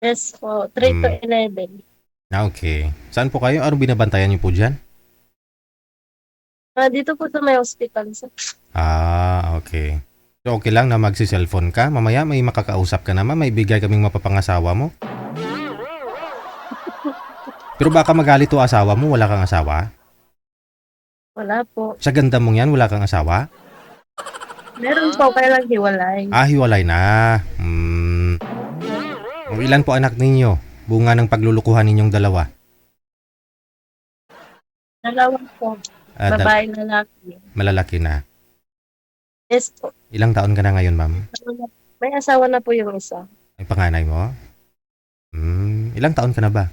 Yes po, 3 to Hmm, 11. okay. Saan po kayo? Anong binabantayan niyo po diyan? Dito po sa may hospital sir. Okay. So, okay lang na magsi-cellphone ka? Mamaya may makakausap ka naman, may bigay kaming mapapangasawa mo. Pero baka magalit 'to asawa mo, wala kang asawa? Wala po. Sa ganda mong 'yan, wala kang asawa? Meron po kaya lang hiwalay. Hiwalay na. O ilan po anak ninyo? Bunga ng paglulukuhan ninyong dalawa. Dalawa po, Ah, babae lalaki. malalaki na. Yes po. Ilang taon ka na ngayon, ma'am? May asawa na po yung isa. Ay panganay mo? Ilang taon ka na ba?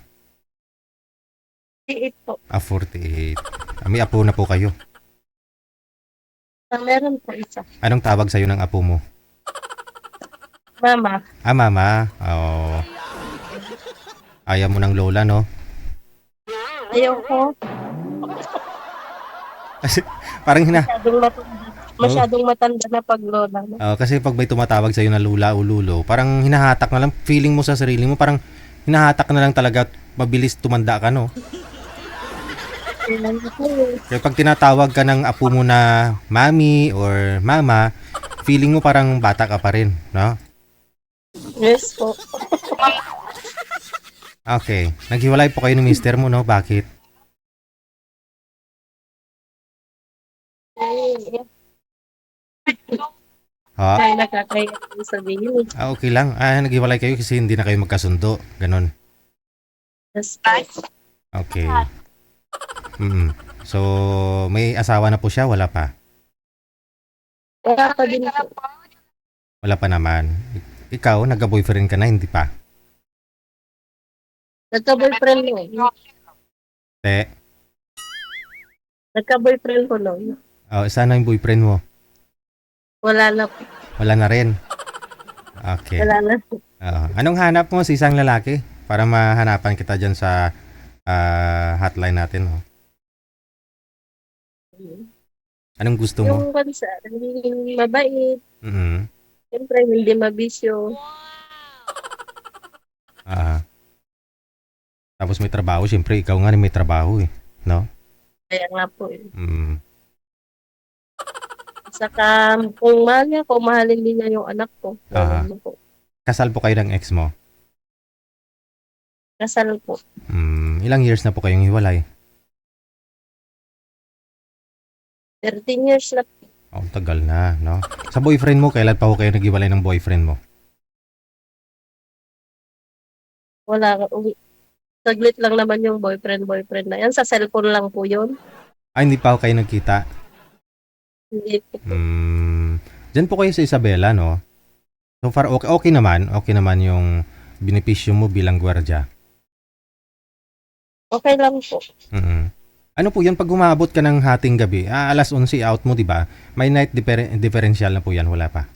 8 po. 48. May apo na po kayo. Meron po isa. Anong tawag sa'yo ng apo mo? Mama. Mama. Oh. Ayaw mo ng lola, no? Ayaw ko. Kasi parang Masyadong matanda na pag lola. No? kasi pag may tumatawag sa'yo na lula o lulo, parang hinahatak na lang, feeling mo sa sarili mo, parang hinahatak na lang talaga at mabilis tumanda ka, no? Kailan po eh. Kaya pag tinatawag ka ng apo mo na mami or mama, feeling mo parang bata ka pa rin, no? Yes po. Okay. Naghiwalay po kayo ng mister mo, no? Bakit? Eh, Ha? Kaya nakakaya ko sabihin. Okay lang. Naghiwalay kayo kasi hindi na kayo magkasundo. Ganon. Yes po. Okay. So, may asawa na po siya? Wala pa? Wala pa din po. Wala pa naman. Ikaw, nagka-boyfriend ka na, hindi pa? Nagka-boyfriend mo. Te, Nagka-boyfriend ko noon. sana yung boyfriend mo? Wala na po. Wala na rin. Okay. Wala na. Anong hanap mo sa isang lalaki? Para mahanapan kita dyan sa hotline natin. Oh. Anong gusto mo? Yung bansa, hindi mabait. Mm-hmm. Siyempre, hindi mabisyo. Tapos may trabaho. Siyempre, ikaw nga rin may trabaho eh. No? Kaya nga po eh. Mm. Saka, kung mahal niya ko, mahalin din niya yung anak ko. Ah. Po. Kasal po kayo ng ex mo? Kasal po. Ilang years na po kayong hiwalay? 13 years na. Tagal na, no? Sa boyfriend mo, kailan pa ho kayo naghiwalay ng boyfriend mo? Wala. Saglit lang naman yung boyfriend na yan. Sa cellphone lang po yun. Hindi pa ho kayo nagkita? Hindi po. Diyan po kayo sa Isabela, no? So far, okay naman. Okay naman yung benepisyo mo bilang gwardiya. Okay lang po. Ano po yan, pag umabot ka ng hating gabi, alas 11 out mo, di ba? May night differential na po yan, wala pa?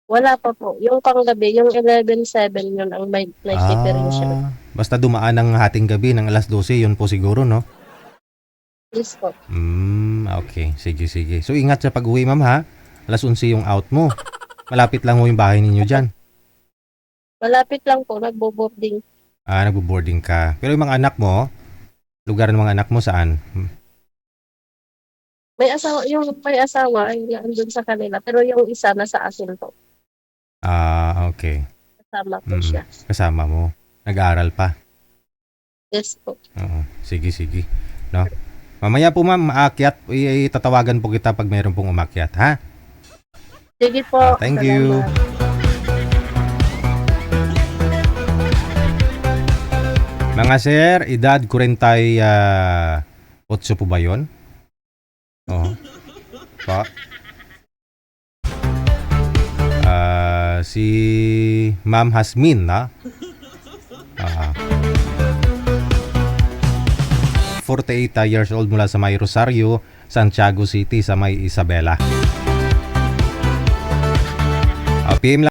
Wala pa po. Yung panggabi, yung 11-7 yun ang may night differential. Basta dumaan ng hating gabi ng alas 12, yun po siguro, no? Yes po. Okay. Sige. So, ingat sa pag-uwi, ma'am, ha? Alas 11 yung out mo. Malapit lang mo yung bahay ninyo dyan. Malapit lang po, nagbo-boarding. Nagbo-boarding ka. Pero yung mga anak mo, lugar ng mga anak mo saan? Yung may asawa ay andun sa kanila, pero yung isa nasa akin po. Okay. Kasama po siya. Kasama mo. Nag-aaral pa. Yes po. Oo. Sige. No? Mamaya po, ma'am, maakyat. Tatawagan po kita pag mayroon pong umakyat, ha? Sige po. Thank you. Mga sir, edad 48 po ba yun? Oo. Pa. Si Ma'am Hasmin, na? 48 years old mula sa may Rosario, Santiago City sa may Isabela. PM